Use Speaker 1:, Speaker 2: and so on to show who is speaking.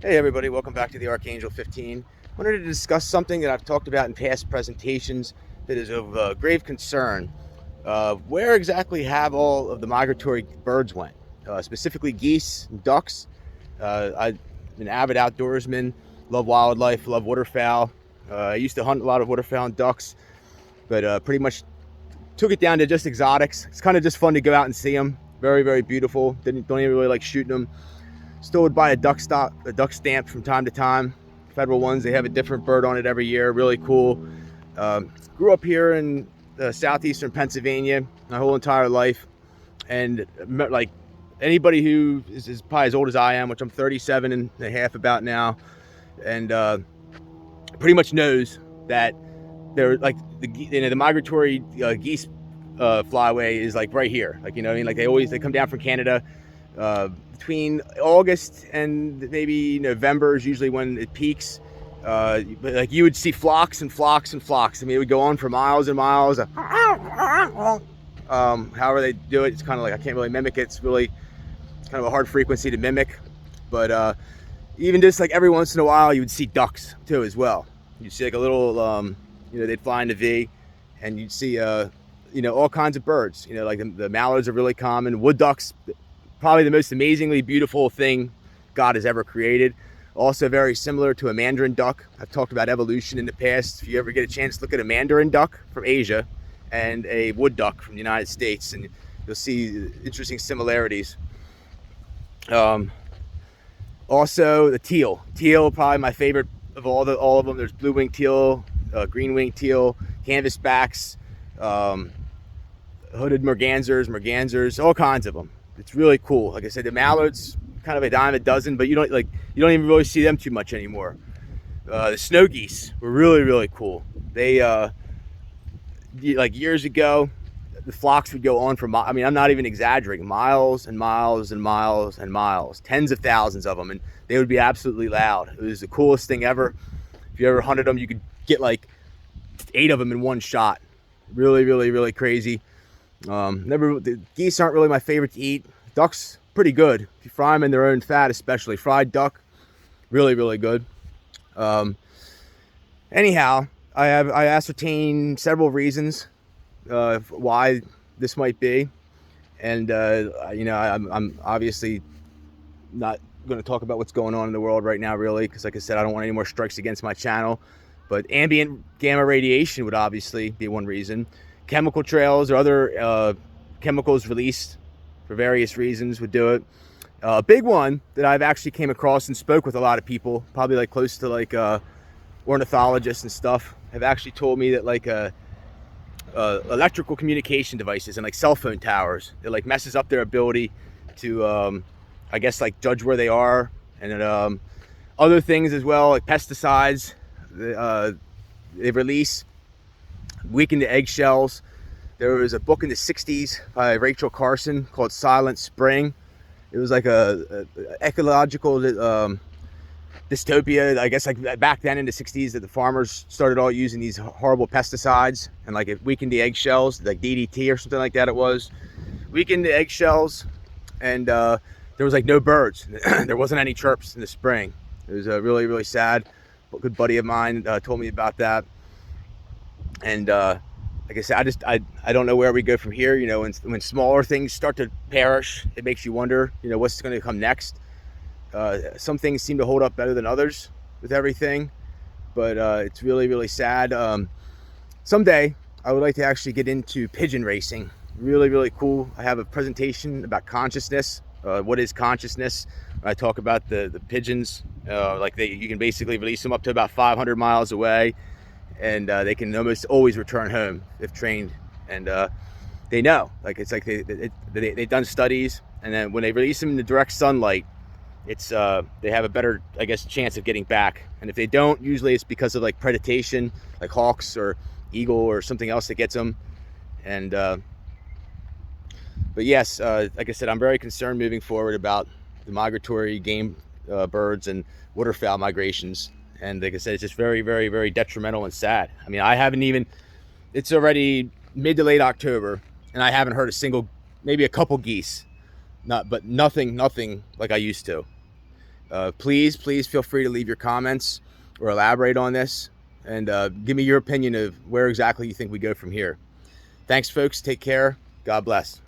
Speaker 1: Hey everybody, welcome back to the Archangel 15. Wanted to discuss something that I've talked about in past presentations that is of grave concern. Where exactly have all of the migratory birds went? Specifically geese and ducks. I'm an avid outdoorsman, love wildlife, love waterfowl. I used to hunt a lot of waterfowl and ducks, but pretty much took it down to just exotics. It's kind of just fun to go out and see them. Very, very beautiful. Don't even really like shooting them. Still would buy a duck stamp from time to time. Federal ones, they have a different bird on it every year. Really cool. Grew up here in southeastern Pennsylvania my whole entire life, and like anybody who is probably as old as I am, which I'm 37 and a half about now, and pretty much knows that they're like the migratory geese flyway is like right here. Like, you know what I mean? Like they come down from Canada. Between August and maybe November is usually when it peaks. But like you would see flocks and flocks and flocks. I mean, it would go on for miles and miles. However they do it, it's kind of like I can't really mimic it. It's really kind of a hard frequency to mimic. But even just like every once in a while, you would see ducks too as well. You'd see like a little, they'd fly in the V, and you'd see all kinds of birds. Like the mallards are really common. Wood ducks, probably the most amazingly beautiful thing God has ever created. Also very similar to a mandarin duck. I've talked about evolution in the past. If you ever get a chance, look at a mandarin duck from Asia and a wood duck from the United States, and you'll see interesting similarities. Also the teal. Teal, probably my favorite of all of them. There's blue-winged teal, green-winged teal, canvasbacks, hooded mergansers, all kinds of them. It's really cool. Like I said, the mallards, kind of a dime a dozen, but you don't even really see them too much anymore. The snow geese were really, really cool. They like years ago, the flocks would go on for I mean, I'm not even exaggerating, miles and miles and miles and miles, tens of thousands of them, and they would be absolutely loud. It was the coolest thing ever. If you ever hunted them, you could get like 8 of them in one shot. Really, really, really crazy. The geese aren't really my favorite to eat. Ducks, pretty good. If you fry them in their own fat, especially fried duck, really, really good. Anyhow, I ascertained several reasons why this might be, and I'm obviously not going to talk about what's going on in the world right now, really, because like I said, I don't want any more strikes against my channel. But ambient gamma radiation would obviously be one reason. Chemical trails or other chemicals released for various reasons would do it. A big one that I've actually came across and spoke with a lot of people, probably like close to like ornithologists and stuff, have actually told me that like electrical communication devices and like cell phone towers, it like messes up their ability to I guess like judge where they are, and other things as well, like pesticides they release, weaken the eggshells. There was a book in the 60s by Rachel Carson called Silent Spring. It was like a ecological dystopia, I guess, like back then in the 60s, that the farmers started all using these horrible pesticides, and like it weakened the eggshells, like DDT or something like that it was. Weakened the eggshells, and there was like no birds. There wasn't any chirps in the spring. It was really, really sad. A good buddy of mine told me about that. And like I said, I don't know where we go from here. When smaller things start to perish, it makes you wonder, what's going to come next. Some things seem to hold up better than others with everything, but it's really, really sad. Someday I would like to actually get into pigeon racing. Really, really cool. I have a presentation about consciousness. What is consciousness? I talk about the pigeons. You can basically release them up to about 500 miles away, and they can almost always return home if trained. And they know, like it's like they've done studies, and then when they release them in the direct sunlight, it's they have a better, I guess, chance of getting back. And if they don't, usually it's because of like predation, like hawks or eagle or something else that gets them. And but yes, like I said, I'm very concerned moving forward about the migratory game birds and waterfowl migrations. And like I said, it's just very, very, very detrimental and sad. I mean, I haven't even, it's already mid to late October, and I haven't heard a single, maybe a couple geese, but nothing like I used to. Please feel free to leave your comments or elaborate on this, and give me your opinion of where exactly you think we go from here. Thanks, folks. Take care. God bless.